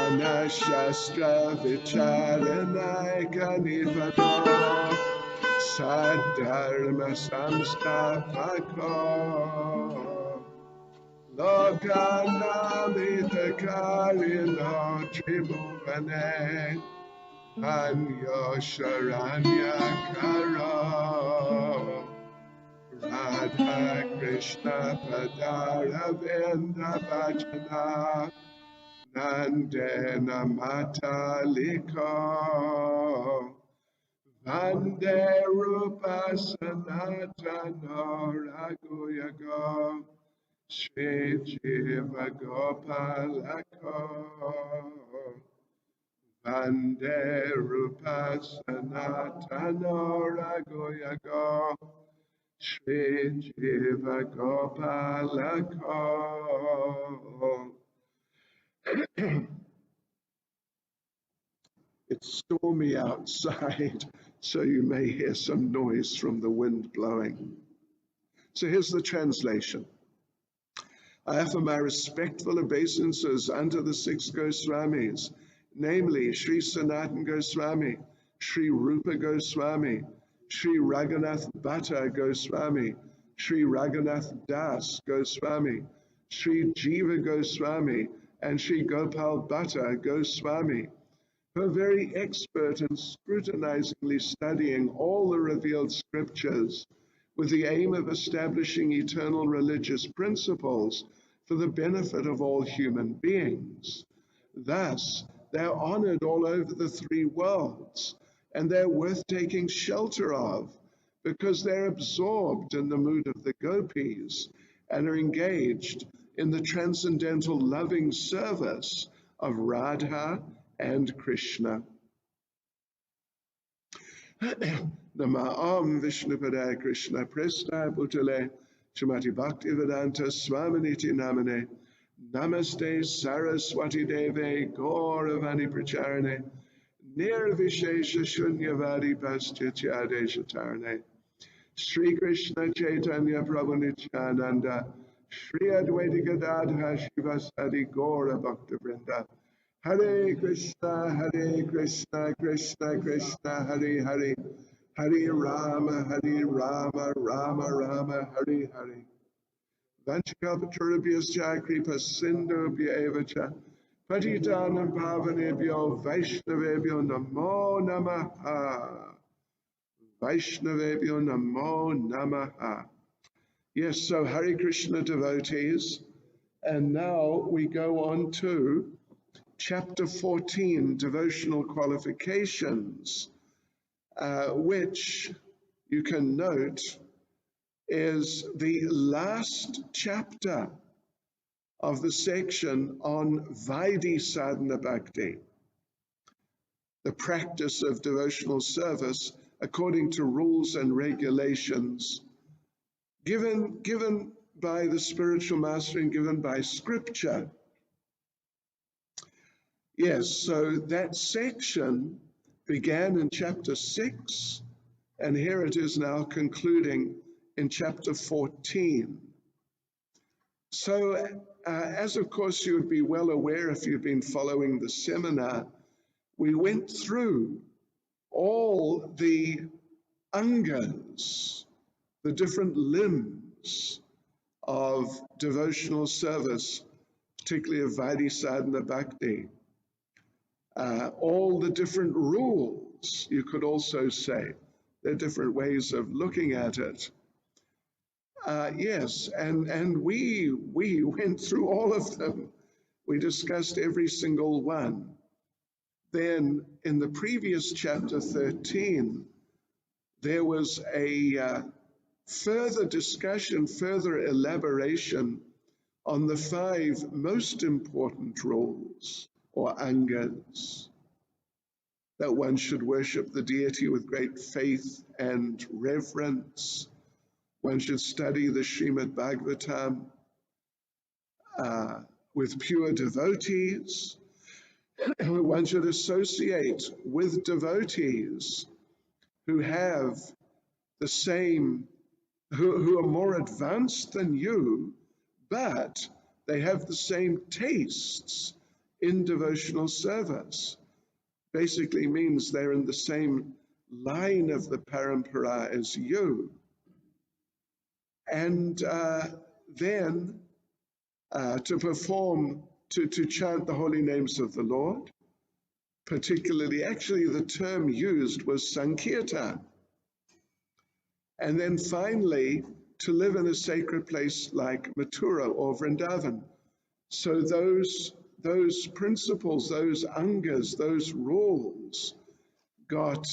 Manashastra Vicharanayaka Nivado Sadharma Samstapako Lokanamita Karino Tribhuvane Anyo Sharanya Karo Radha Krishna Padara Vinda Bhajana Nandena Mataliko Vande Rupa Sanatana Raghuyago Shri Jiva Gopalako Vande Rupa Sanatana Raghuyago Shri Jiva Gopalako. It's stormy outside, so you may hear some noise from the wind blowing. So here's the translation. I offer my respectful obeisances unto the six Goswamis, namely Sri Sanatan Goswami, Sri Rupa Goswami, Sri Raghunath Bhatta Goswami, Sri Raghunath Das Goswami, Sri Jiva Goswami, and Sri Gopal Bhatta Goswami, who are very expert in scrutinizingly studying all the revealed scriptures with the aim of establishing eternal religious principles for the benefit of all human beings. Thus, they're honored all over the three worlds, and they're worth taking shelter of because they're absorbed in the mood of the gopis and are engaged in the transcendental loving service of Radha and Krishna. Namah Vishnupadaya Krishna Presta Bhutale Srimati Bhaktivedanta Swaminiti Namane Namaste Saraswati Deve Gauravani Pracharane Nirvishesha Shunyavadi Paschitya Deshatarane Sri Krishna Chaitanya Prabhu Nityananda Sri Advaita Gadadha Shivasadi Gaura Bhakta Vrinda Hare Krishna, Krishna Krishna, Hare Hare, Hare Rama, Rama Rama, Hare Hare. Vanchakalpatarubhyascha kripa sindhubhya evacha patitanam pavanebhyo vaishnavebhyo namo namaha. Vaishnavebhyo namo namaha. Yes, so Hare Krishna devotees, and now we go on to Chapter 14, Devotional Qualifications, which you can note is the last chapter of the section on Vaidhi Sadhana Bhakti, the practice of devotional service according to rules and regulations given by the spiritual master and given by scripture. Yes, so that section began in chapter 6, and here it is now concluding in chapter 14. So, as of course you would be well aware if you've been following the seminar, we went through all the angas, the different limbs of devotional service, particularly of Vaidhi Sadhana Bhakti. All the different rules, you could also say. There are different ways of looking at it. Yes, and we went through all of them. We discussed every single one. Then in the previous chapter 13, there was a further discussion, further elaboration on the 5 most important rules or angas, that one should worship the deity with great faith and reverence. One should study the Srimad Bhagavatam with pure devotees. One should associate with devotees who have the same, who are more advanced than you, but they have the same tastes in devotional service. Basically means they're in the same line of the parampara as you. And then to perform, to chant the holy names of the Lord, particularly, actually the term used was Sankirtan. And then finally, to live in a sacred place like Mathura or Vrindavan. So those principles, those angas, those rules got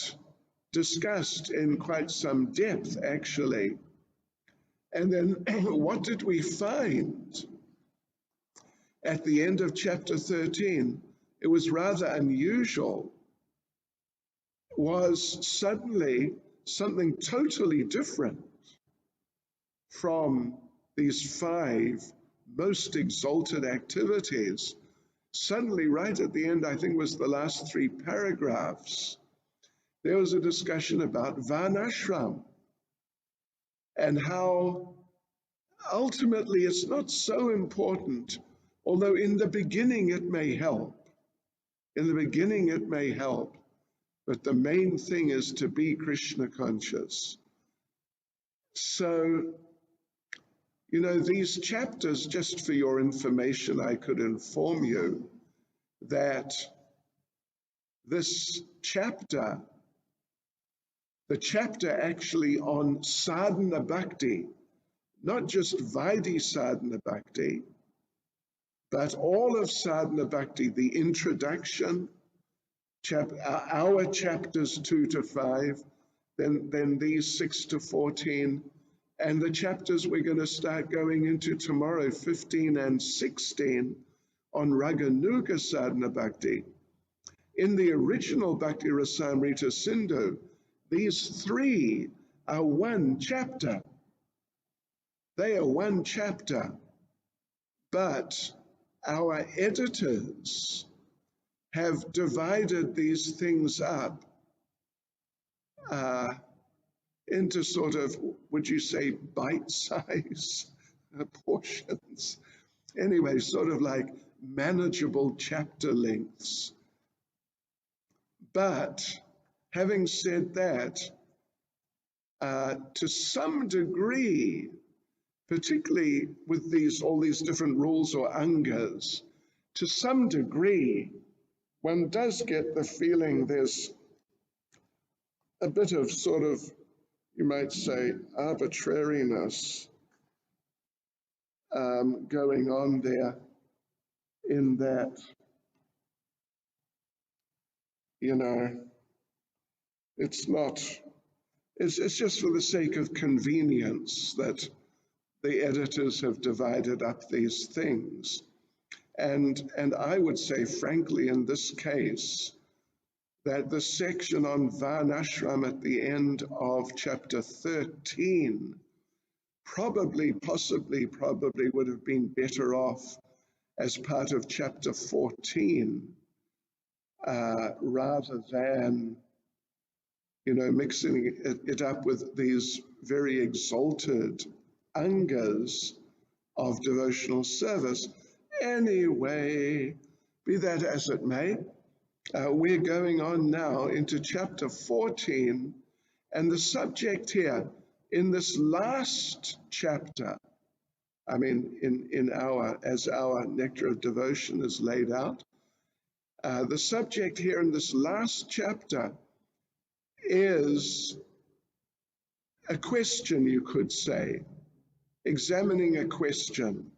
discussed in quite some depth, actually. And then what did we find? At the end of chapter 13, it was rather unusual, was suddenly something totally different from these 5 most exalted activities. Suddenly, right at the end, I think it was the last 3 paragraphs, there was a discussion about Varnashram and how ultimately it's not so important, although in the beginning it may help. In the beginning it may help, but the main thing is to be Krishna conscious. So, you know, these chapters, just for your information, I could inform you that this chapter, the chapter actually on sadhana bhakti, not just Vaidhi sadhana bhakti, but all of sadhana bhakti, the introduction, our chapters 2 to 5, then these 6 to 14, and the chapters we're going to start going into tomorrow, 15 and 16, on Raganuga sadhana bhakti. In the original Bhakti Rasamrita Sindhu, these 3 are one chapter. They are one chapter, but our editors have divided these things up into sort of, would you say, bite-size portions? Anyway, sort of like manageable chapter lengths. But having said that, to some degree, particularly with all these different rules or angas, to some degree, one does get the feeling there's a bit of sort of, you might say, arbitrariness going on there, in that, you know, it's just for the sake of convenience that the editors have divided up these things. And I would say, frankly, in this case, that the section on Varnashram at the end of chapter 13 probably would have been better off as part of chapter 14, rather than, you know, mixing it up with these very exalted angas of devotional service. Anyway, be that as it may, we're going on now into chapter 14, and the subject here in this last chapter, I mean, as our Nectar of Devotion is laid out, the subject here in this last chapter is a question, you could say, examining a question.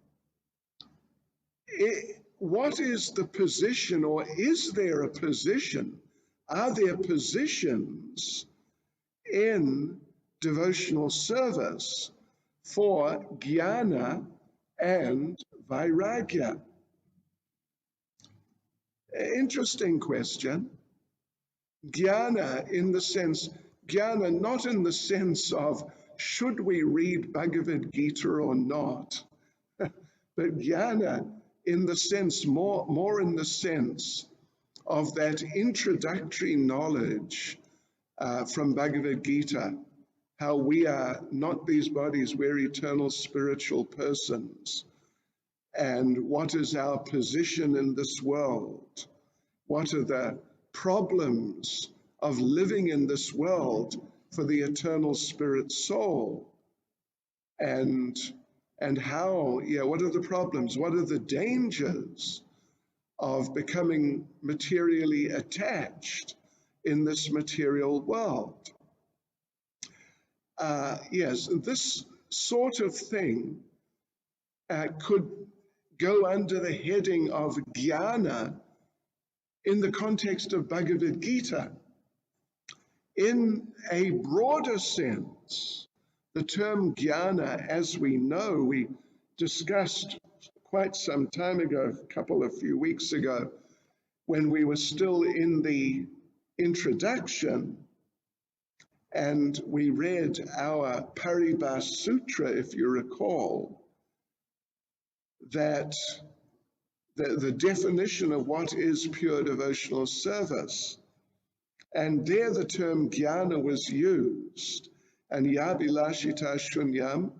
What is the position, or is there a position? Are there positions in devotional service for jnana and vairagya? Interesting question. Jnana in the sense, jnana not in the sense of should we read Bhagavad Gita or not, but jnana in the sense, more in the sense of that introductory knowledge from Bhagavad Gita, how we are not these bodies, we're eternal spiritual persons. and what is our position in this world? What are the problems of living in this world for the eternal spirit soul? And how, what are the problems? What are the dangers of becoming materially attached in this material world? Yes, this sort of thing could go under the heading of jnana in the context of Bhagavad Gita. In a broader sense, the term jnana, as we know, we discussed quite some time ago, a few weeks ago, when we were still in the introduction, and we read our Paribhas Sutra, if you recall, that the definition of what is pure devotional service. And there the term jnana was used. And yabilashita shunyam,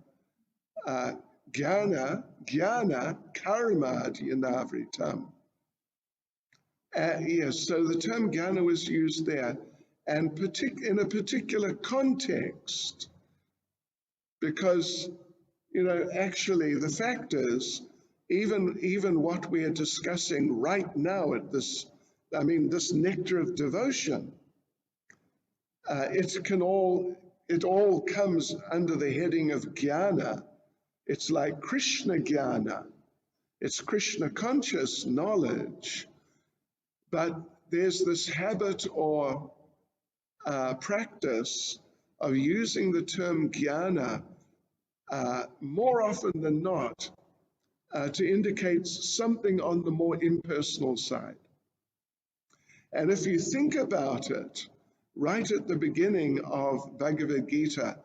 jnana karma dhyyanavritam. Yes, so the term jnana was used there, and in a particular context, because, actually the fact is, even what we are discussing right now at this nectar of devotion, it all comes under the heading of jnana. It's like Krishna jnana. It's Krishna conscious knowledge. But there's this habit or practice of using the term jnana more often than not to indicate something on the more impersonal side. And if you think about it, right at the beginning of Bhagavad Gita,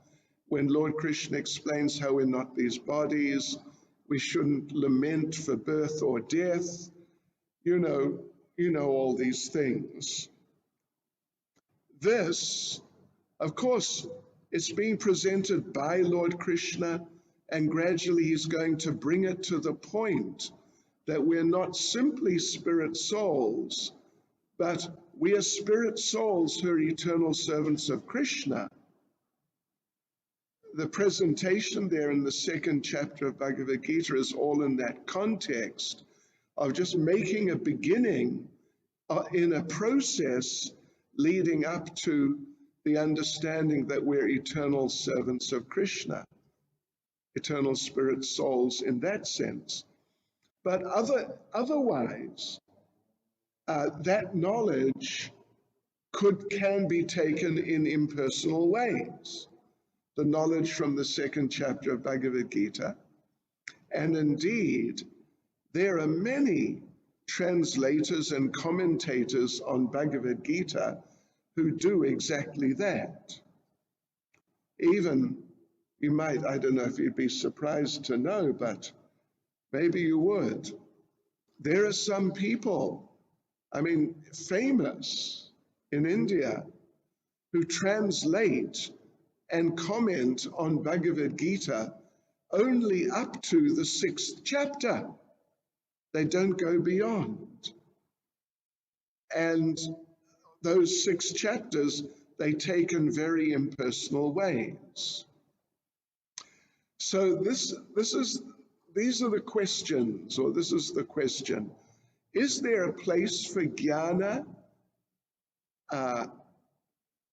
when Lord Krishna explains how we're not these bodies, we shouldn't lament for birth or death, you know all these things. This, of course, it's being presented by Lord Krishna, and gradually he's going to bring it to the point that we're not simply spirit souls, but we are spirit souls who are eternal servants of Krishna. The presentation there in the second chapter of Bhagavad Gita is all in that context of just making a beginning in a process leading up to the understanding that we're eternal servants of Krishna, eternal spirit souls in that sense. But otherwise, that knowledge can be taken in impersonal ways. The knowledge from the second chapter of Bhagavad Gita. And indeed, there are many translators and commentators on Bhagavad Gita who do exactly that. Even, you might, I don't know if you'd be surprised to know, but maybe you would. There are some people, famous in India, who translate and comment on Bhagavad Gita only up to the 6th chapter. They don't go beyond. And those 6 chapters, they take in very impersonal ways. So these are the questions, or this is the question. Is there a place for jnana?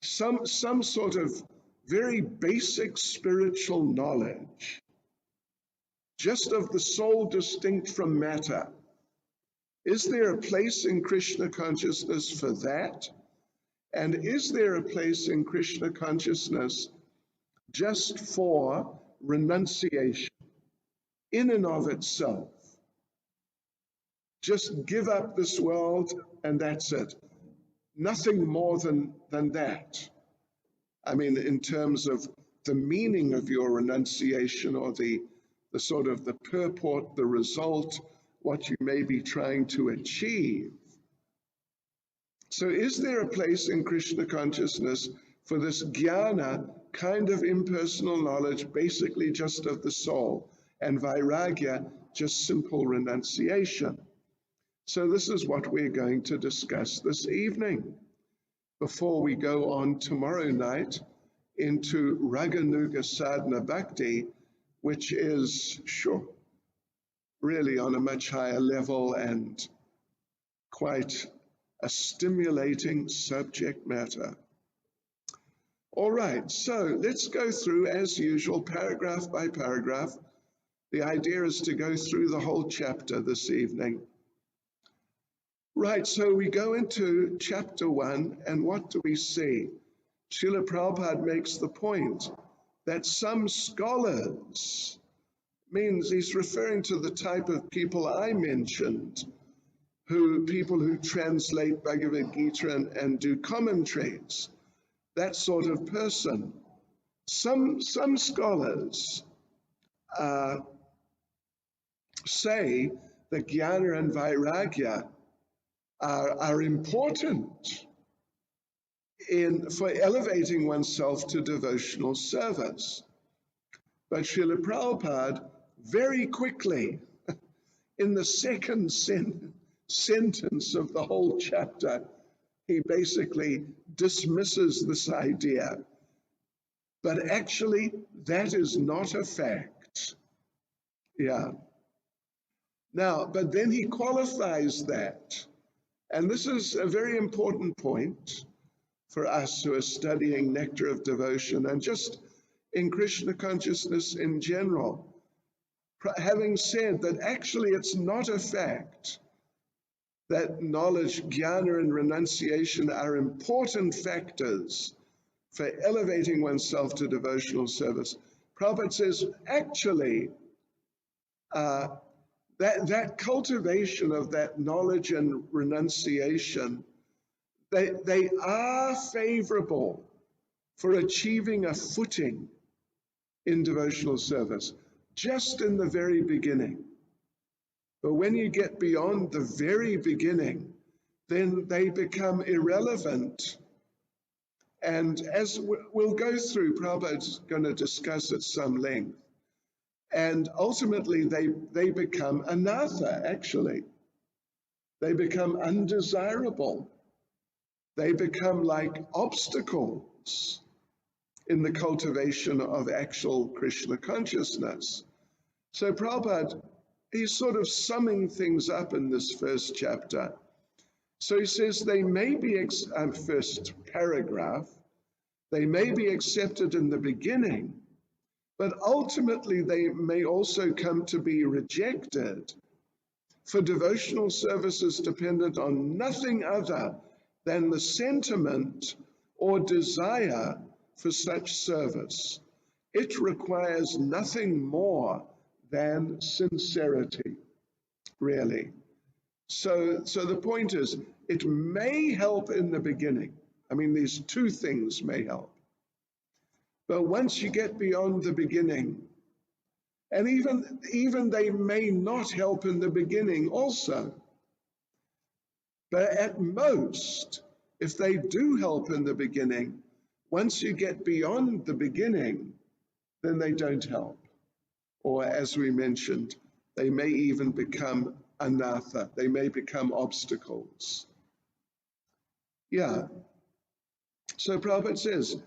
Some sort of very basic spiritual knowledge, just of the soul distinct from matter. Is there a place in Krishna consciousness for that? And is there a place in Krishna consciousness just for renunciation in and of itself? Just give up this world and that's it. Nothing more than that. In terms of the meaning of your renunciation, or the sort of the purport, the result, what you may be trying to achieve. So is there a place in Krishna consciousness for this jnana kind of impersonal knowledge, basically just of the soul, and vairagya, just simple renunciation. So this is what we're going to discuss this evening before we go on tomorrow night into Raganuga Sadhana Bhakti, which is, sure, really on a much higher level and quite a stimulating subject matter. All right, so let's go through, as usual, paragraph by paragraph. The idea is to go through the whole chapter this evening. Right, so we go into chapter 1, and what do we see? Srila Prabhupada makes the point that some scholars, means he's referring to the type of people I mentioned, people who translate Bhagavad Gita and do commentaries, that sort of person. Some scholars say that jnana and vairagya are important for elevating oneself to devotional service. But Srila Prabhupada, very quickly, in the second sentence of the whole chapter, he basically dismisses this idea. But actually, that is not a fact. Yeah. Now, but then he qualifies that. And this is a very important point for us who are studying Nectar of Devotion and just in Krishna consciousness in general. Having said that actually it's not a fact that knowledge, jnana, and renunciation are important factors for elevating oneself to devotional service. Prabhupada says, actually, that cultivation of that knowledge and renunciation, they are favorable for achieving a footing in devotional service, just in the very beginning. But when you get beyond the very beginning, then they become irrelevant. And as we'll go through, Prabhupada's going to discuss at some length, and ultimately they become anartha, actually. They become undesirable. They become like obstacles in the cultivation of actual Krishna consciousness. So Prabhupada, he's sort of summing things up in this first chapter. So he says they may be, first paragraph, they may be accepted in the beginning, but ultimately they may also come to be rejected, for devotional service is dependent on nothing other than the sentiment or desire for such service. It requires nothing more than sincerity, really. So the point is, it may help in the beginning. I mean, these two things may help. But once you get beyond the beginning, and even they may not help in the beginning also, but at most, if they do help in the beginning, once you get beyond the beginning, then they don't help. Or as we mentioned, they may even become anartha. They may become obstacles. Yeah. So Prabhupada says,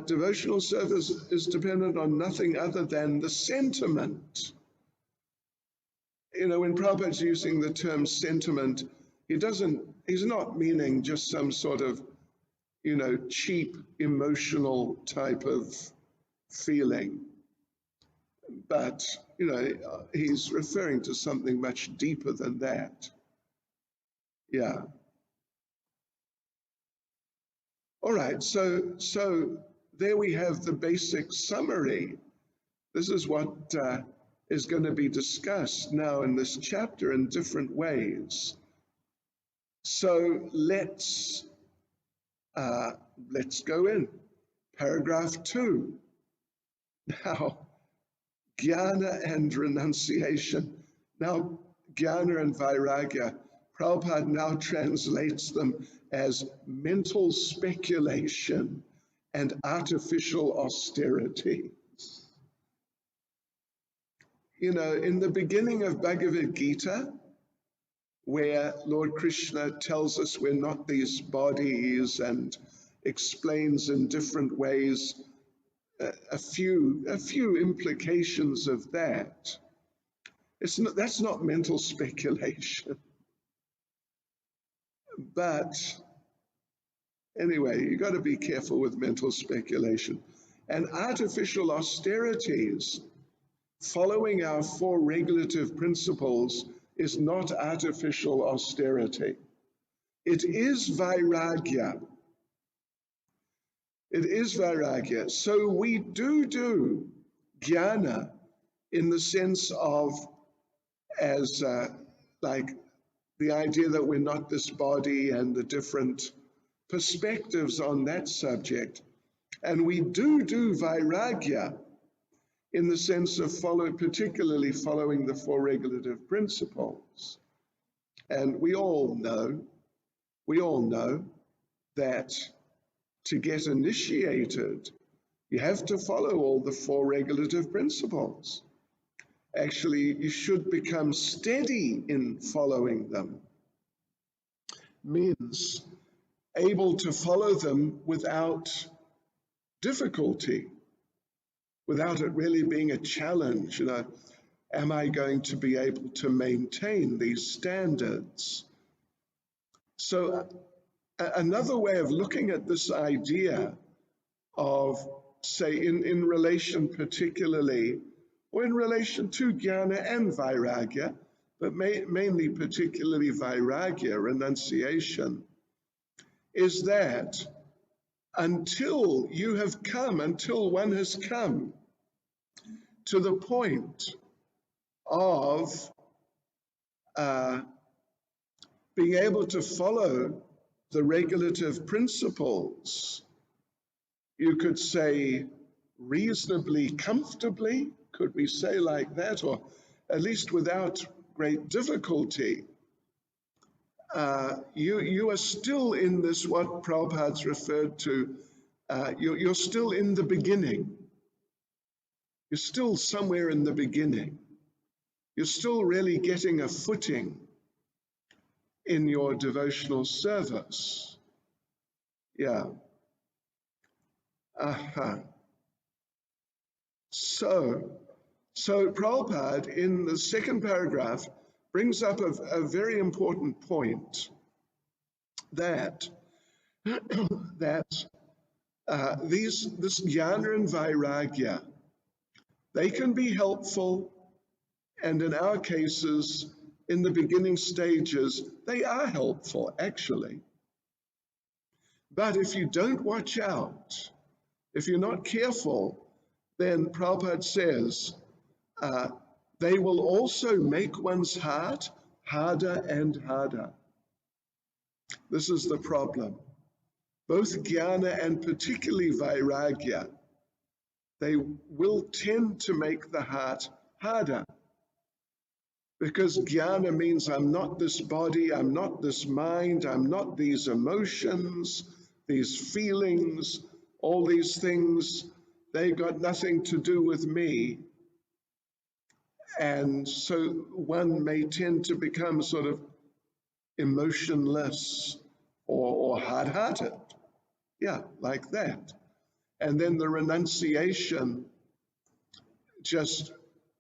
devotional service is dependent on nothing other than the sentiment. You know, when Prabhupada's using the term sentiment, he's not meaning just some sort of, you know, cheap emotional type of feeling. But, you know, he's referring to something much deeper than that. Yeah. All right, so there we have the basic summary. This is what is going to be discussed now in this chapter in different ways. So let's go in. Paragraph 2. Now, jnana and renunciation. Now, jnana and vairagya, Prabhupada now translates them as mental speculation and artificial austerity. in the beginning of Bhagavad Gita, where Lord Krishna tells us we're not these bodies and explains in different ways a few implications of that. That's not mental speculation. But anyway, you got to be careful with mental speculation. And artificial austerities, following our four regulative principles, is not artificial austerity. It is vairagya. It is vairagya. So we do jnana in the sense of as like the idea that we're not this body and the different perspectives on that subject. And we do vairagya in the sense of particularly following the four regulative principles. And we all know that to get initiated, you have to follow all the four regulative principles. Actually, you should become steady in following them. Means able to follow them without difficulty, without it really being a challenge. Am I going to be able to maintain these standards? So another way of looking at this idea of, say, in relation particularly, or in relation to jnana and vairagya, but mainly particularly vairagya, renunciation, is that until one has come to the point of being able to follow the regulative principles, you could say reasonably comfortably, could we say like that, or at least without great difficulty, you are still in this, what Prabhupada's referred to, you're still in the beginning. You're still somewhere in the beginning. You're still really getting a footing in your devotional service. Yeah. So Prabhupada, in the second paragraph, brings up a very important point, that this jnana and vairagya, they can be helpful, and in our cases, in the beginning stages, they are helpful, actually. But if you don't watch out, if you're not careful, then Prabhupada says, they will also make one's heart harder and harder. This is the problem. Both jnana and particularly vairagya, they will tend to make the heart harder. Because jnana means I'm not this body, I'm not this mind, I'm not these emotions, these feelings, all these things, they've got nothing to do with me. And so one may tend to become sort of emotionless or hard-hearted. Yeah, like that. And then the renunciation, just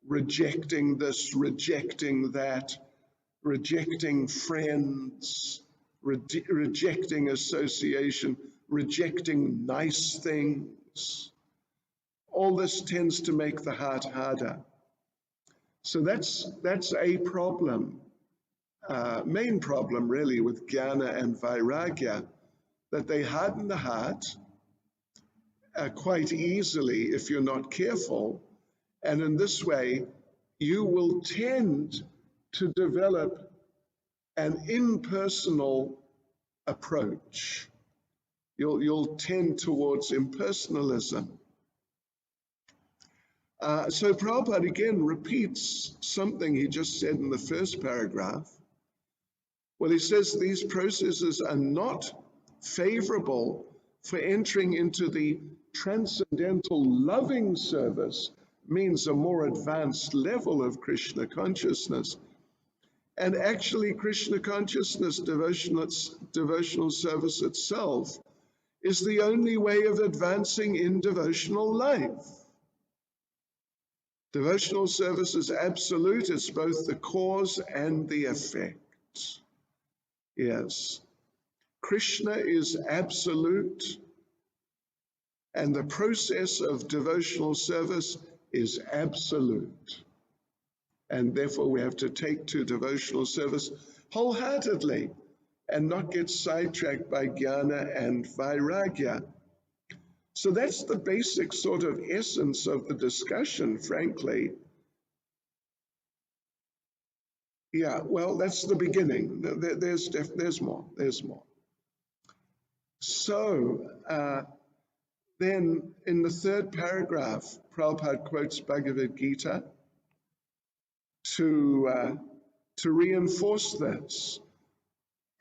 rejecting this, rejecting that, rejecting friends, rejecting association, rejecting nice things. All this tends to make the heart harder. So that's a problem, main problem really with jnana and vairagya, that they harden the heart quite easily if you're not careful. And in this way, you will tend to develop an impersonal approach. You'll tend towards impersonalism. So Prabhupada again repeats something he just said in the first paragraph. Well, he says these processes are not favorable for entering into the transcendental loving service means a more advanced level of Krishna consciousness. And actually, Krishna consciousness, devotional service itself, is the only way of advancing in devotional life. Devotional service is absolute, it's both the cause and the effect. Yes. Krishna is absolute, and the process of devotional service is absolute. And therefore we have to take to devotional service wholeheartedly and not get sidetracked by jnana and vairagya. So that's the basic sort of essence of the discussion, frankly. Yeah, well, that's the beginning. There's more. So then in the third paragraph, Prabhupada quotes Bhagavad Gita to reinforce this.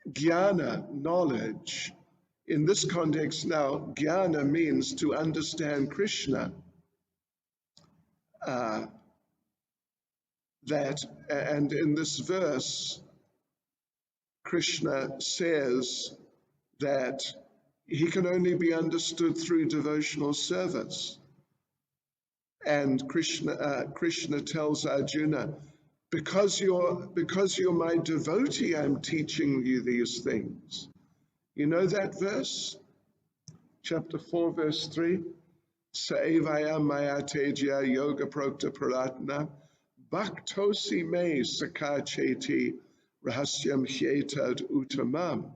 Jnana, knowledge. In this context now, jnana means to understand Krishna. And in this verse, Krishna says that he can only be understood through devotional service. And Krishna tells Arjuna, because you're my devotee, I'm teaching you these things. You know that verse? Chapter 4, verse 3. Saevaya maya tejya yoga prokta praratna bhaktosi me sakha cheti rahasyam hyetad uttamam.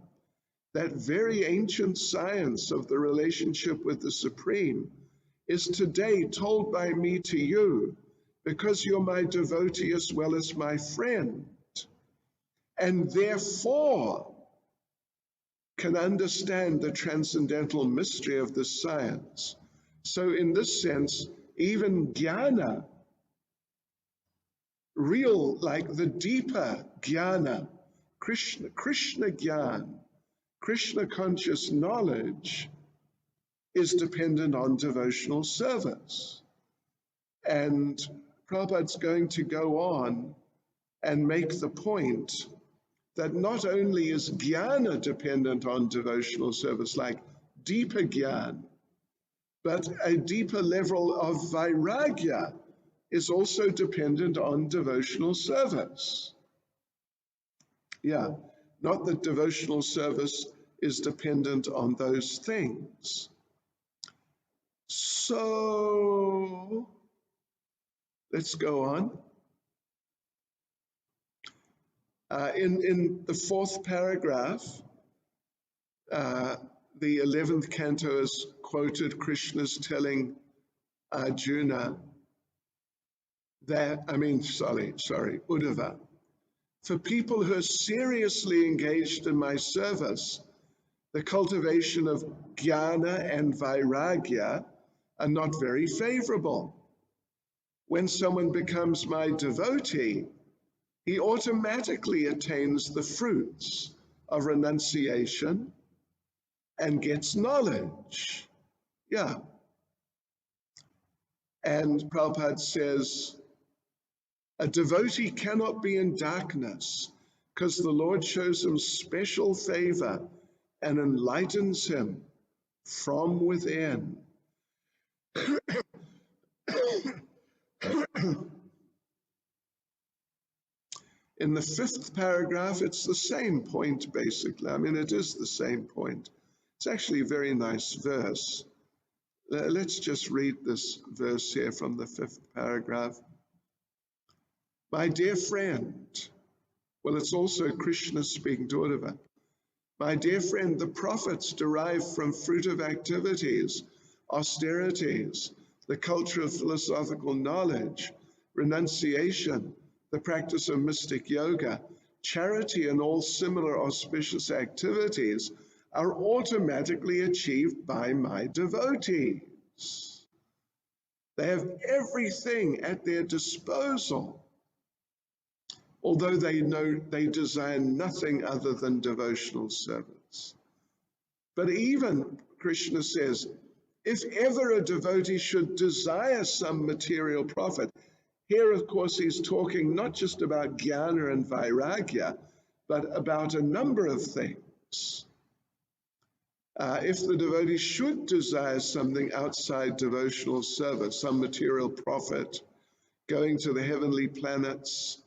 That very ancient science of the relationship with the Supreme is today told by me to you, because you're my devotee as well as my friend, and therefore can understand the transcendental mystery of this science. So in this sense, even jnana, real, like the deeper jnana, Krishna jnana, Krishna conscious knowledge, is dependent on devotional service. And Prabhupada's going to go on and make the point that not only is jnana dependent on devotional service, like deeper jnana, but a deeper level of vairagya is also dependent on devotional service. Yeah, not that devotional service is dependent on those things. So let's go on. In the fourth paragraph, the 11th canto is quoted, Krishna's telling Arjuna that, Uddhava, for people who are seriously engaged in my service, the cultivation of jnana and vairagya are not very favorable. When someone becomes my devotee, he automatically attains the fruits of renunciation and gets knowledge. Yeah. And Prabhupada says, a devotee cannot be in darkness because the Lord shows him special favor and enlightens him from within. In the fifth paragraph, it's the same point, basically. I mean, it is the same point. It's actually a very nice verse. Let's just read this verse here from the fifth paragraph. My dear friend, well, it's also Krishna speaking to Uddhava. My dear friend, the profits derived from fruitive activities, austerities, the culture of philosophical knowledge, renunciation, the practice of mystic yoga, charity, and all similar auspicious activities are automatically achieved by my devotees. They have everything at their disposal, although they know they desire nothing other than devotional service. But even, Krishna says, if ever a devotee should desire some material profit, here, of course, he's talking not just about jnana and vairagya, but about a number of things. If the devotee should desire something outside devotional service, some material profit, going to the heavenly planets,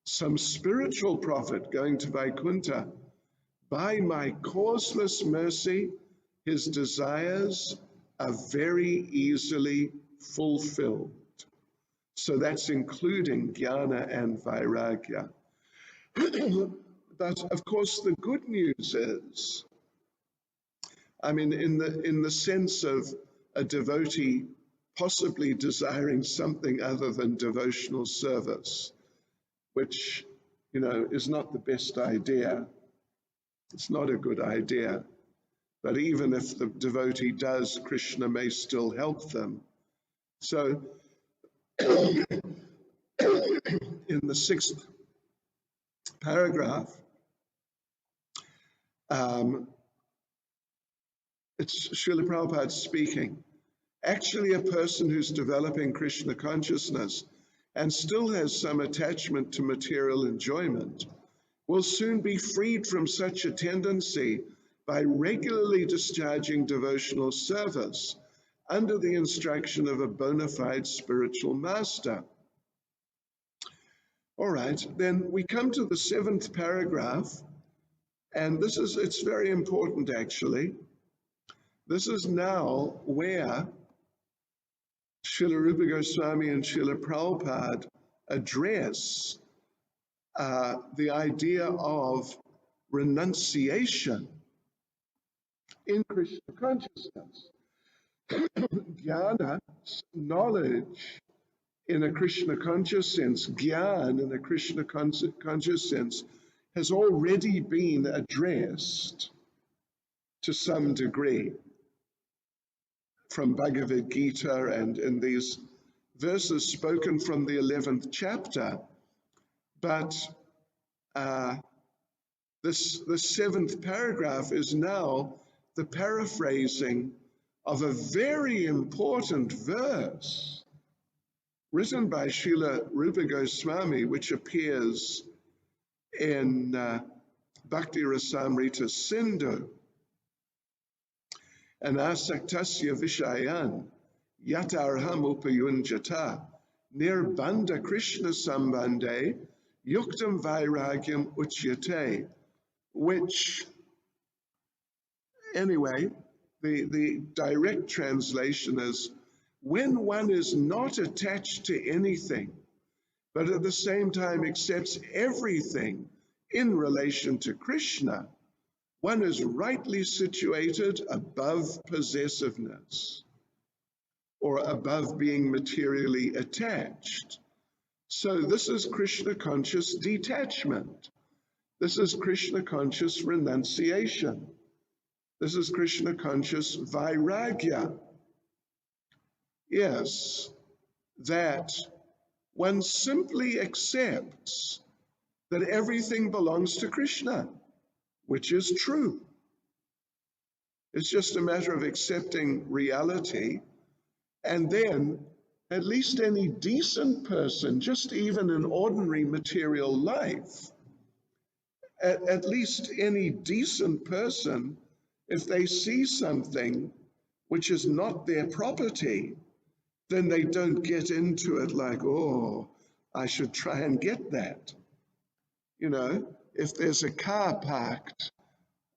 some spiritual profit, going to Vaikuntha, by my causeless mercy, his desires are very easily fulfilled. So that's including jnana and vairagya. But of course, the good news is, I mean, in the sense of a devotee possibly desiring something other than devotional service, which, is not the best idea. It's not a good idea. But even if the devotee does, Krishna may still help them. So in the 6th paragraph, it's Srila Prabhupada speaking. Actually, a person who's developing Krishna consciousness and still has some attachment to material enjoyment will soon be freed from such a tendency by regularly discharging devotional service under the instruction of a bona fide spiritual master. All right, then we come to the 7th paragraph, and it's very important actually. This is now where Srila Rupa Goswami and Srila Prabhupada address the idea of renunciation in Krishna consciousness. Jnana, knowledge in a Krishna conscious sense, gyan in a Krishna conscious sense, has already been addressed to some degree from Bhagavad Gita and in these verses spoken from the 11th chapter. But this 7th paragraph is now the paraphrasing of a very important verse written by Srila Rupa Goswami, which appears in Bhakti Rasamrita Sindhu. Anasaktasya vishayan yatarham upayunjata nirbandha Krishna sambandhe yuktam vairagyam uchyate, which, anyway, the direct translation is, when one is not attached to anything, but at the same time accepts everything in relation to Krishna, one is rightly situated above possessiveness or above being materially attached. So this is Krishna conscious detachment. This is Krishna conscious renunciation. This is Krishna conscious vairagya. Yes, that one simply accepts that everything belongs to Krishna, which is true. It's just a matter of accepting reality, and then at least any decent person, just even in ordinary material life, at least any decent person, if they see something which is not their property, then they don't get into it like, oh, I should try and get that. If there's a car parked,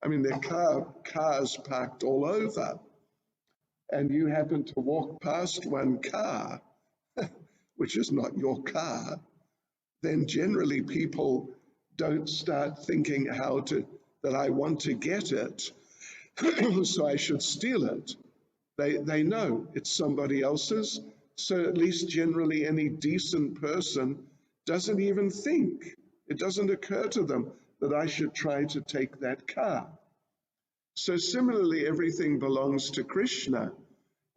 there are cars parked all over, and you happen to walk past one car, which is not your car, then generally people don't start thinking that I want to get it, so I should steal it. They know it's somebody else's, so at least generally any decent person doesn't even think. It doesn't occur to them that I should try to take that car. So similarly, everything belongs to Krishna,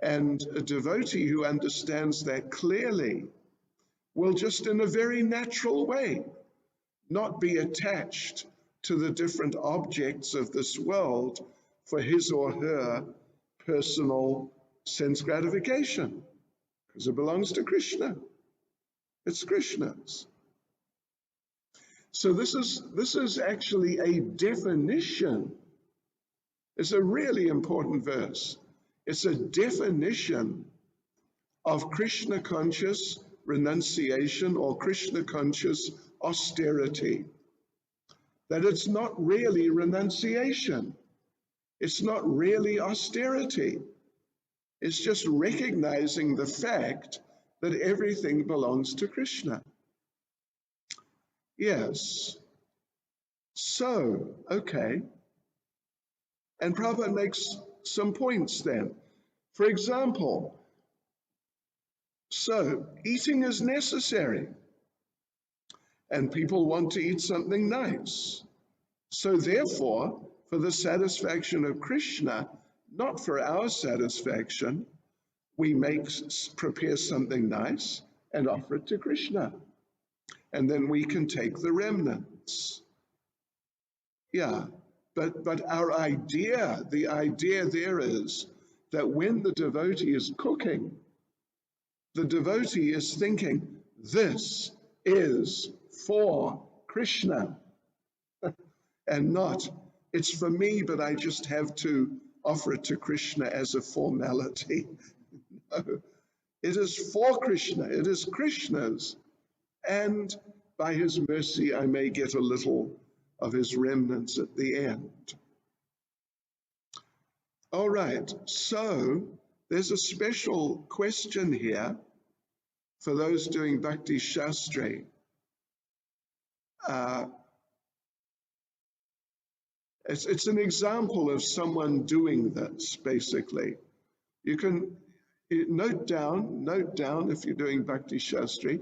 and a devotee who understands that clearly will just in a very natural way not be attached to the different objects of this world for his or her personal sense gratification, because it belongs to Krishna. It's Krishna's. So this is actually a definition. It's a really important verse. It's a definition of Krishna conscious renunciation or Krishna conscious austerity. That it's not really renunciation. It's not really austerity. It's just recognizing the fact that everything belongs to Krishna. Yes. So, okay. And Prabhupada makes some points then. For example, so eating is necessary, and people want to eat something nice. So therefore, for the satisfaction of Krishna, not for our satisfaction, we prepare something nice and offer it to Krishna. And then we can take the remnants. Yeah, but our idea, the idea there is that when the devotee is cooking, the devotee is thinking, this is for Krishna, and not, it's for me, but I just have to offer it to Krishna as a formality. No, it is for Krishna, it is Krishna's, and by his mercy I may get a little of his remnants at the end. All right, so there's a special question here for those doing Bhakti Shastri. It's an example of someone doing this, basically. You can note down if you're doing Bhakti Shastri,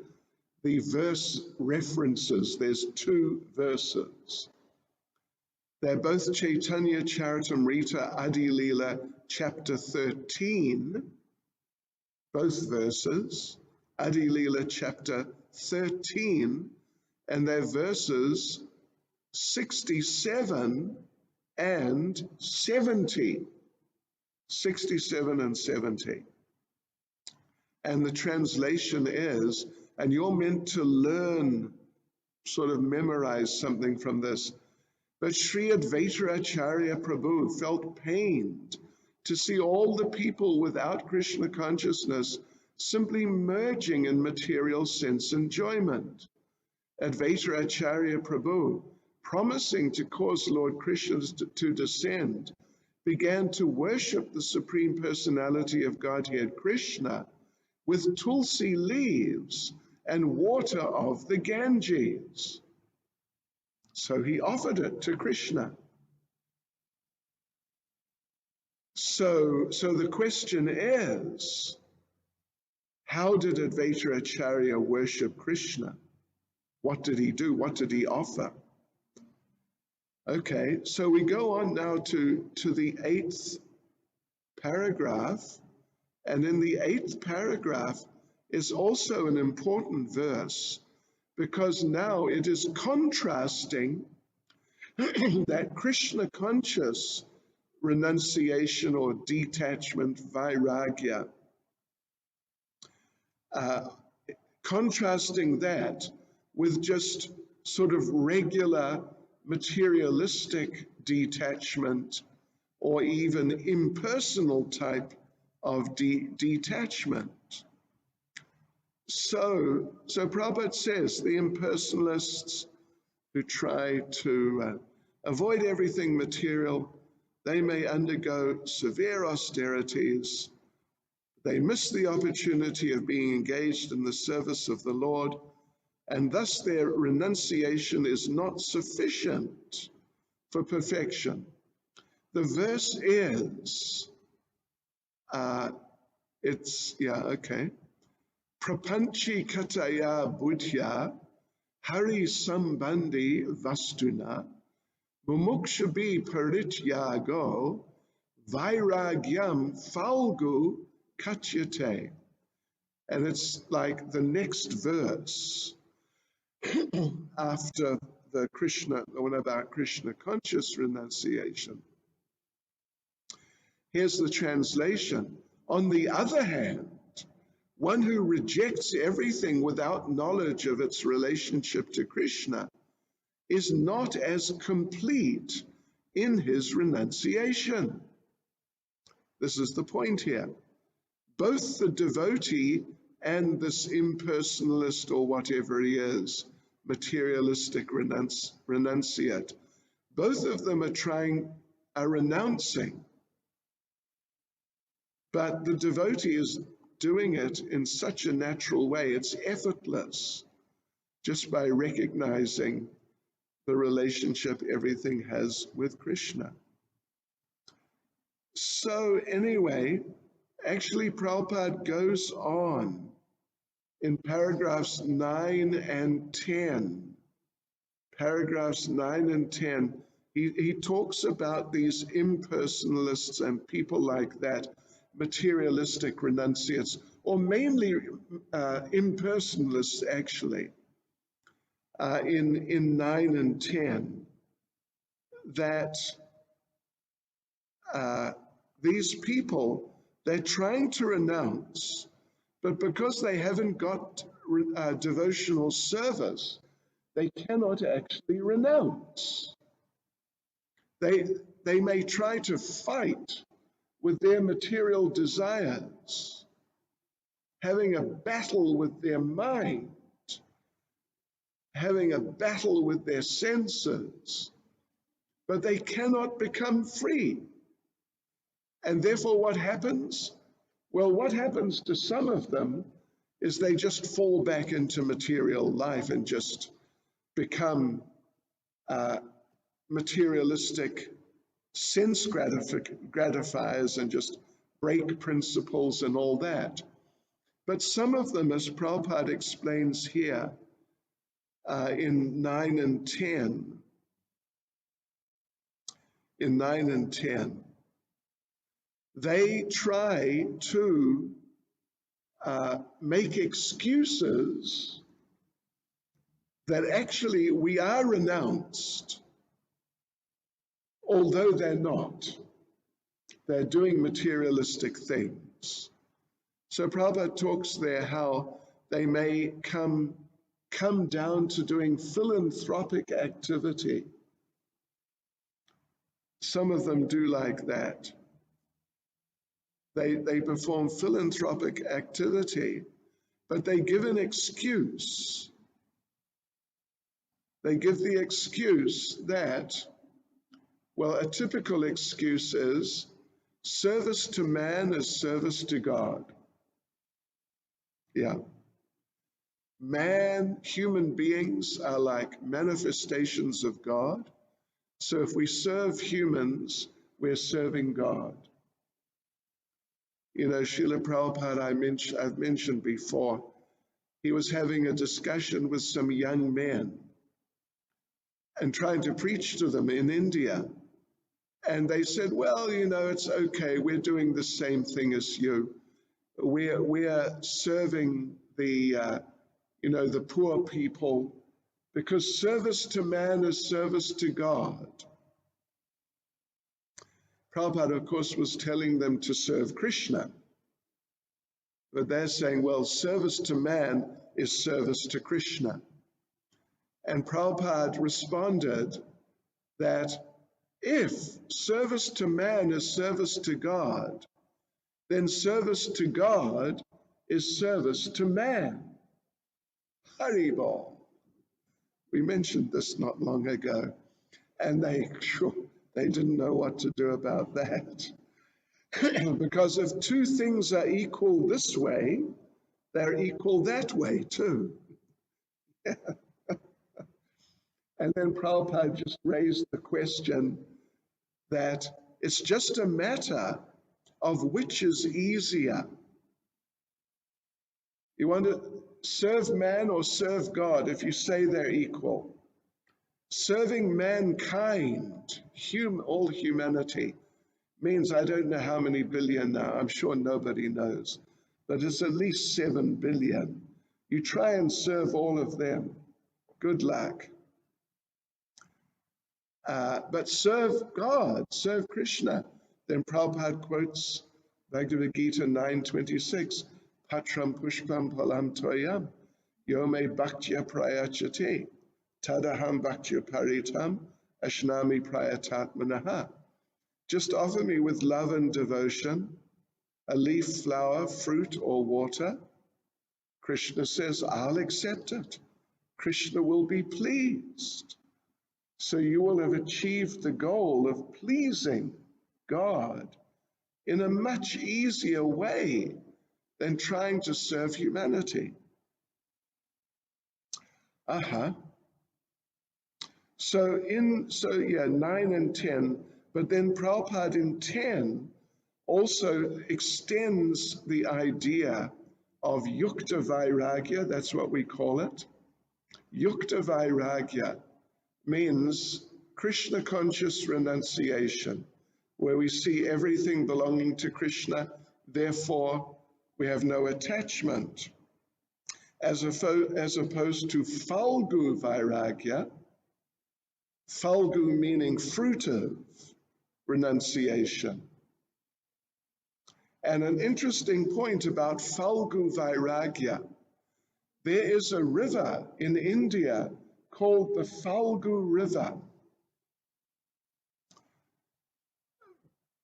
the verse references. There's 2 verses. They're both Chaitanya Charitamrita Adi Leela, chapter 13, both verses, Adi Leela, chapter 13, and they're verses 67 and 70. 67 and 70. And the translation is, and you're meant to learn, sort of memorize something from this, but Sri Advaita Acharya Prabhu felt pained to see all the people without Krishna consciousness simply merging in material sense enjoyment. Advaita Acharya Prabhu, promising to cause Lord Krishna to descend, began to worship the Supreme Personality of Godhead Krishna with tulsi leaves and water of the Ganges. So he offered it to Krishna. So the question is, how did Advaita Acharya worship Krishna? What did he do? What did he offer? Okay, so we go on now to the 8th paragraph, and in the 8th paragraph is also an important verse, because now it is contrasting that Krishna conscious renunciation or detachment, vairagya, contrasting that with just sort of regular materialistic detachment or even impersonal type of detachment. So Prabhupada says the impersonalists who try to avoid everything material, they may undergo severe austerities. They miss the opportunity of being engaged in the service of the Lord, and thus their renunciation is not sufficient for perfection. The verse is, Prapanchi kataya buddhya hari sambandhi vastuna mumukshabi parityago vairagyam falgu katyate. And it's like the next verse after the one about Krishna conscious renunciation. Here's the translation. On the other hand, one who rejects everything without knowledge of its relationship to Krishna is not as complete in his renunciation. This is the point here. Both the devotee and this impersonalist, or whatever he is, materialistic renunciate, both of them are renouncing. But the devotee is doing it in such a natural way, it's effortless, just by recognizing the relationship everything has with Krishna. So anyway, actually Prabhupada goes on in paragraphs 9 and 10. Paragraphs 9 and 10, he talks about these impersonalists and people like that, materialistic renunciates, or mainly impersonalists actually, in 9 and 10, that these people, they're trying to renounce, but because they haven't got devotional service, they cannot actually renounce. They may try to fight with their material desires, having a battle with their mind, having a battle with their senses, but they cannot become free. And therefore what happens? Well, what happens to some of them is they just fall back into material life and just become materialistic sense gratifiers and just break principles and all that. But some of them, as Prabhupada explains here in 9 and 10, they try to make excuses that actually we are renounced, although they're not. They're doing materialistic things. So Prabhupada talks there how they may come down to doing philanthropic activity. Some of them do like that. They perform philanthropic activity, but they give an excuse. They give the excuse that, well, a typical excuse is service to man is service to God. Yeah. Human beings are like manifestations of God. So if we serve humans, we're serving God. You know, Srila Prabhupada, I've mentioned before, he was having a discussion with some young men and trying to preach to them in India. And they said, well, you know, it's okay. We're doing the same thing as you. We're serving the poor people, because service to man is service to God. Prabhupada, of course, was telling them to serve Krishna. But they're saying, well, service to man is service to Krishna. And Prabhupada responded that if service to man is service to God, then service to God is service to man. Haribol. We mentioned this not long ago, and they didn't know what to do about that. Because if two things are equal this way, they're equal that way too. And then Prabhupada just raised the question that it's just a matter of which is easier. You want to serve man or serve God if you say they're equal. Serving mankind, all humanity, means I don't know how many billion now. I'm sure nobody knows, but it's at least 7 billion. You try and serve all of them. Good luck. But serve God, serve Krishna. Then Prabhupada quotes Bhagavad Gita 9:26, Patram Pushpam Palam Toyam, Yome Bhaktya Prayachate, Tadaham Bhaktya Paritam, Ashnami Prayatatmanaha. Just offer me with love and devotion a leaf, flower, fruit, or water. Krishna says, I'll accept it. Krishna will be pleased. So you will have achieved the goal of pleasing God in a much easier way than trying to serve humanity. So 9 and 10, but then Prabhupada in 10 also extends the idea of yukta vairagya, that's what we call it. Yukta vairagya means Krishna conscious renunciation, where we see everything belonging to Krishna, therefore we have no attachment. As opposed to Falgu vairagya, Falgu meaning fruitive renunciation. And an interesting point about Falgu vairagya, there is a river in India called the Falgu River.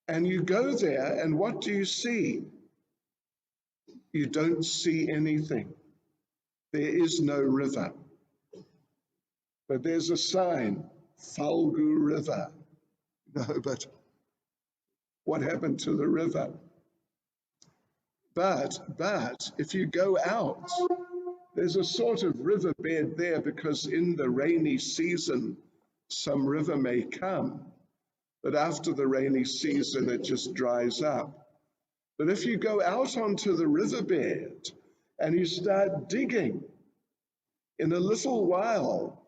And you go there, and what do you see? You don't see anything. There is no river. But there's a sign, Falgu River. No, but what happened to the river? But if you go out, there's a sort of riverbed there, because in the rainy season, some river may come. But after the rainy season, it just dries up. But if you go out onto the riverbed and you start digging, in a little while,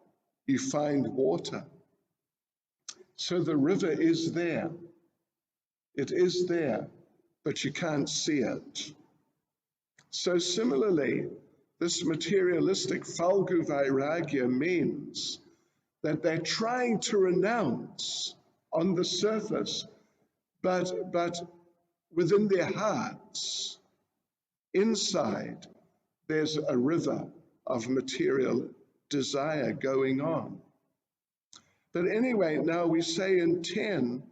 you find water. So the river is there. It is there, but you can't see it. So similarly, this materialistic Falgu Vairagya means that they're trying to renounce on the surface, but within their hearts, inside, there's a river of material desire going on. But anyway, now we say in 10,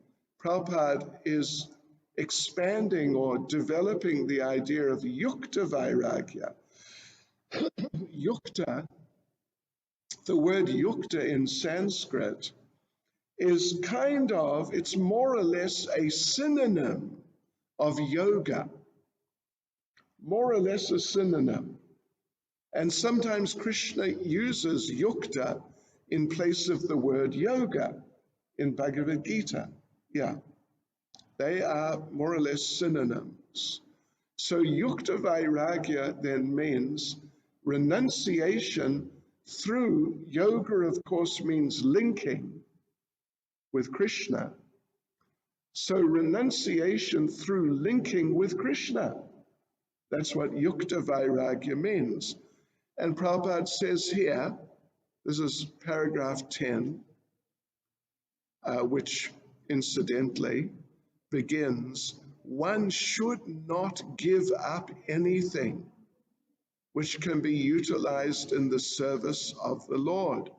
Prabhupada is expanding or developing the idea of yukta vairagya. Yukta, the word yukta in Sanskrit, is it's more or less a synonym of yoga. More or less a synonym. And sometimes Krishna uses yukta in place of the word yoga in Bhagavad Gita. Yeah, they are more or less synonyms. So yukta vairagya then means renunciation through yoga, of course, means linking with Krishna. So renunciation through linking with Krishna. That's what yukta vairagya means. And Prabhupada says here, this is paragraph 10, which incidentally begins, one should not give up anything which can be utilized in the service of the Lord.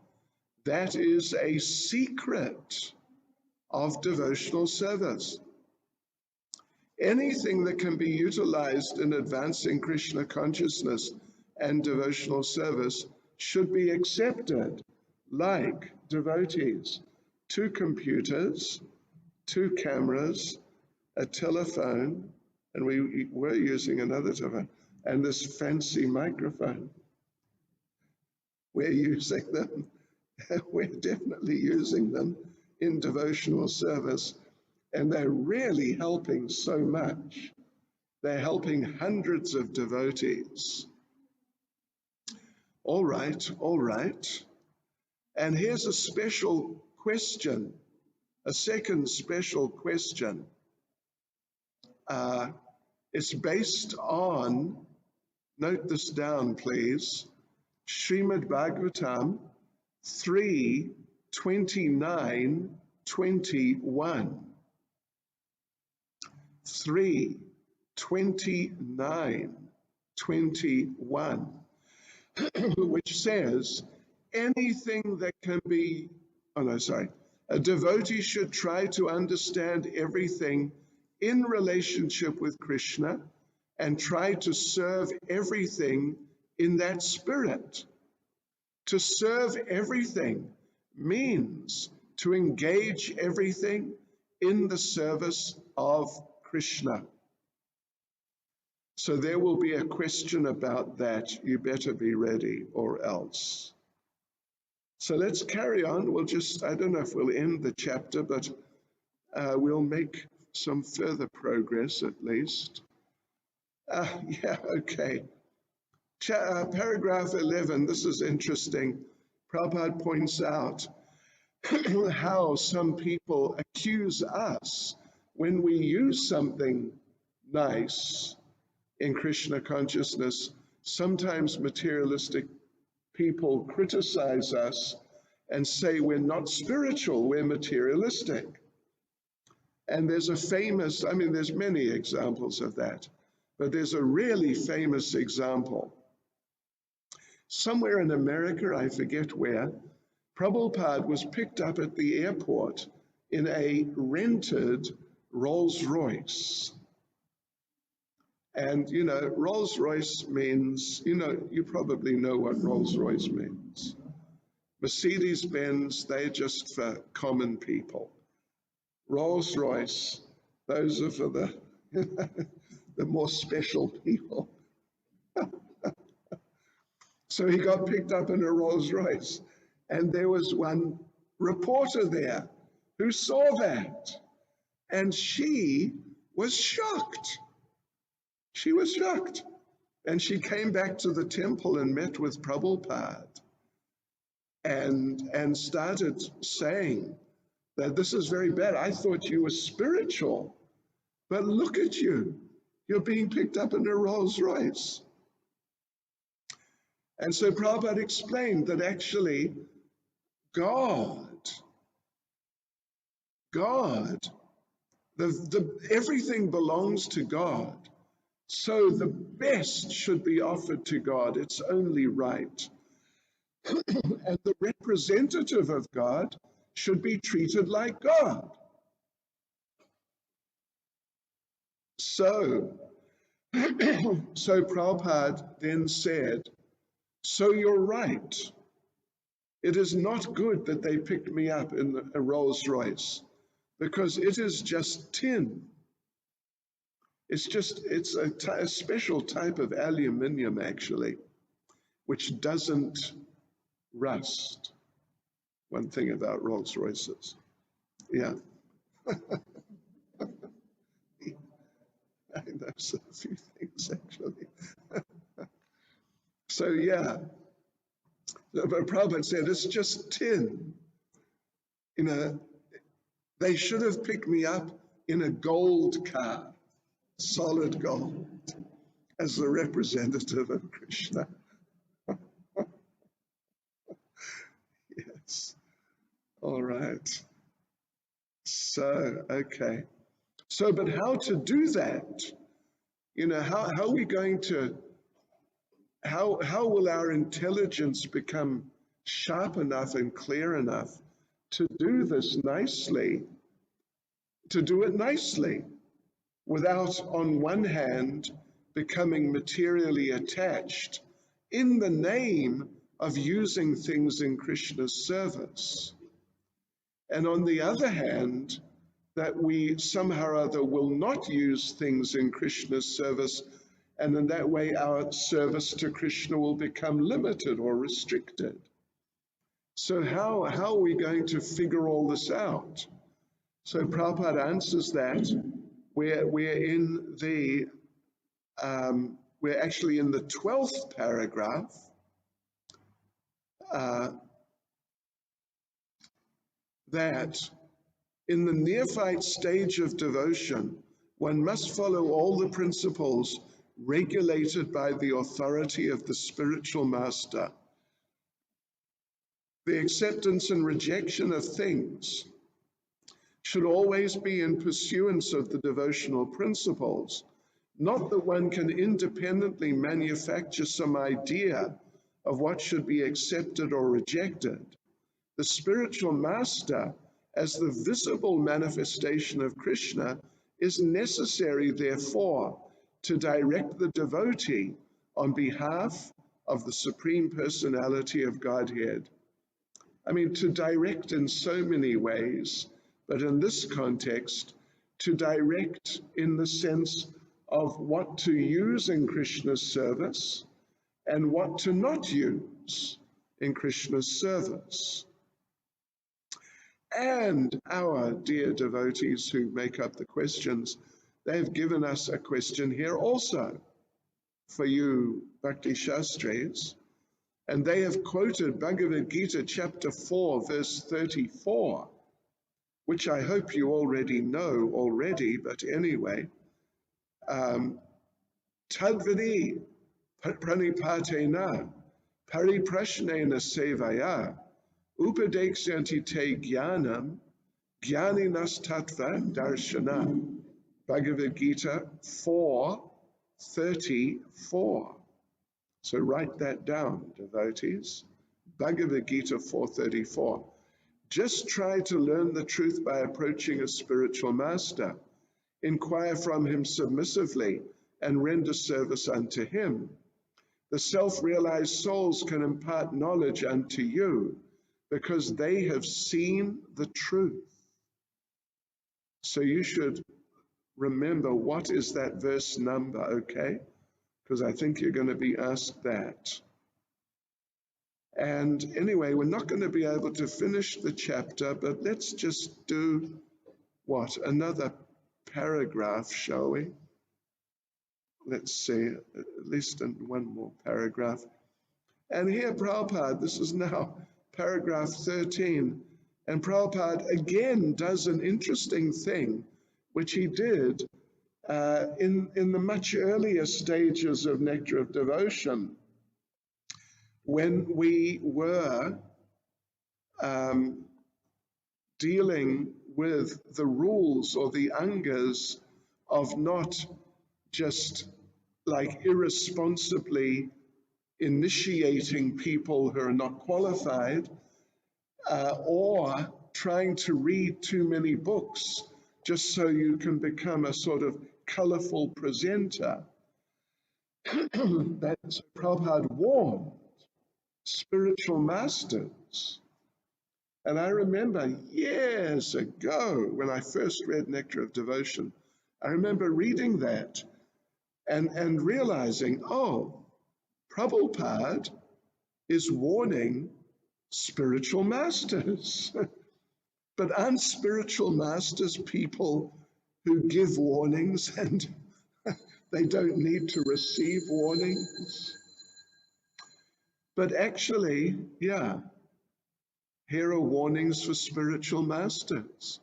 That is a secret of devotional service. Anything that can be utilized in advancing Krishna consciousness and devotional service should be accepted, like devotees. 2 computers, 2 cameras, a telephone, and we were using another telephone, and this fancy microphone. We're using them. We're definitely using them in devotional service, and they're really helping so much. They're helping hundreds of devotees. All right. And here's a special question, a second special question. It's based on, note this down please, Srimad Bhagavatam 3:29-21. 3, 29:21, which says, anything that can be, oh no, sorry, a devotee should try to understand everything in relationship with Krishna and try to serve everything in that spirit. To serve everything means to engage everything in the service of Krishna. So there will be a question about that. You better be ready or else. So let's carry on. We'll just, I don't know if we'll end the chapter, but we'll make some further progress at least. Yeah, okay. Paragraph 11, this is interesting. Prabhupada points out how some people accuse us when we use something nice in Krishna consciousness. Sometimes materialistic people criticize us and say we're not spiritual, we're materialistic. And there's a famous, I mean, there's many examples of that, but there's a really famous example. Somewhere in America, I forget where, Prabhupada was picked up at the airport in a rented Rolls-Royce. And, you know, Rolls-Royce means, you know, you probably know what Rolls-Royce means. Mercedes-Benz, they're just for common people. Rolls-Royce, those are for the, the more special people. So he got picked up in a Rolls-Royce, and there was one reporter there who saw that, and she was shocked. She was shocked. And she came back to the temple and met with Prabhupada and started saying that this is very bad. I thought you were spiritual, but look at you. You're being picked up in a Rolls-Royce. And so Prabhupada explained that actually everything belongs to God. So the best should be offered to God. It's only right. And the representative of God should be treated like God. So Prabhupada then said, so you're right. It is not good that they picked me up in a Rolls-Royce because it is just tin. It's a special type of aluminium actually, which doesn't rust. One thing about Rolls-Royces. Yeah. I know a few things actually. So yeah, but Prabhupada said, it's just tin. You know, they should have picked me up in a gold car, solid gold, as the representative of Krishna. Yes. All right. So, okay. So, but how to do that? You know, how are we going to, how will our intelligence become sharp enough and clear enough to do this nicely, to do it nicely, without, on one hand, becoming materially attached in the name of using things in Krishna's service. And on the other hand, that we somehow or other will not use things in Krishna's service, and in that way our service to Krishna will become limited or restricted. So how are we going to figure all this out? So Prabhupada answers that. We're actually in the 12th paragraph. That in the neophyte stage of devotion, one must follow all the principles regulated by the authority of the spiritual master. The acceptance and rejection of things should always be in pursuance of the devotional principles, Not that one can independently manufacture some idea of what should be accepted or rejected. The spiritual master, as the visible manifestation of Krishna, is necessary, therefore, to direct the devotee on behalf of the Supreme Personality of Godhead. I mean, to direct in so many ways, but in this context, to direct in the sense of what to use in Krishna's service and what to not use in Krishna's service. And our dear devotees who make up the questions, they've given us a question here also for you Bhakti Shastris, and they have quoted Bhagavad Gita chapter 4, verse 34, which I hope you already know already, but anyway, Tadvini pranipatena pariprashnena sevaya upadekshyanti te jnanam jnaninas tattvam darshana. Bhagavad Gita 4:34. So write that down, devotees. Bhagavad Gita 4:34. Just try to learn the truth by approaching a spiritual master. Inquire from him submissively and render service unto him. The self-realized souls can impart knowledge unto you because they have seen the truth. So you should remember what is that verse number, okay? Because I think you're going to be asked that. And anyway, we're not going to be able to finish the chapter, but let's just do what? Another paragraph, shall we? Let's see, at least in one more paragraph. And here Prabhupada, this is now paragraph 13, and Prabhupada again does an interesting thing, which he did in the much earlier stages of Nectar of Devotion, when we were dealing with the rules or the angas of not just like irresponsibly initiating people who are not qualified, or trying to read too many books just so you can become a sort of colorful presenter. That Prabhupada warned spiritual masters. And I remember years ago when I first read Nectar of Devotion, I remember reading that and realizing, oh, Prabhupada is warning spiritual masters. But aren't spiritual masters people who give warnings and they don't need to receive warnings? But actually, yeah, here are warnings for spiritual masters.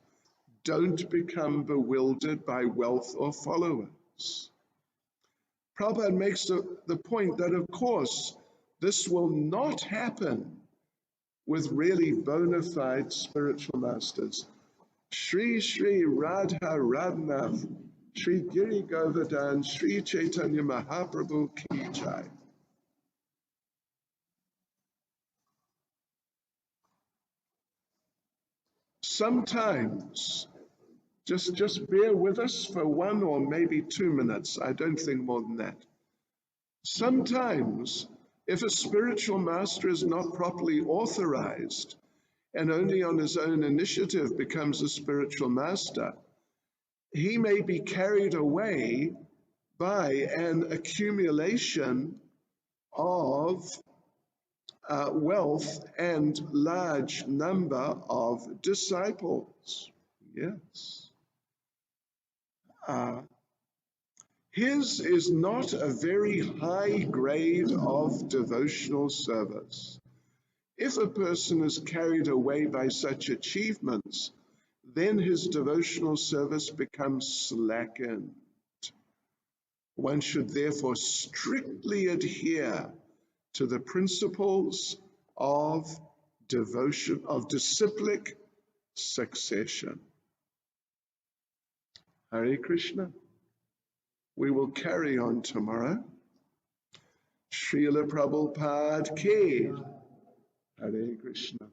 Don't become bewildered by wealth or followers. Prabhupada makes the point that, of course, this will not happen with really bona fide spiritual masters. Shri Shri Radha Radhanath, Shri Giri Govardhan, Shri Chaitanya Mahaprabhu Ki Jai. Sometimes, just bear with us for 1 or maybe 2 minutes. I don't think more than that. Sometimes, if a spiritual master is not properly authorized and only on his own initiative becomes a spiritual master, he may be carried away by an accumulation of wealth and large number of disciples. Yes. His is not a very high grade of devotional service. If a person is carried away by such achievements, then his devotional service becomes slackened. One should therefore strictly adhere to the principles of devotion, of disciplic succession. Hare Krishna. We will carry on tomorrow. Srila Prabhupada Ki. Hare Krishna.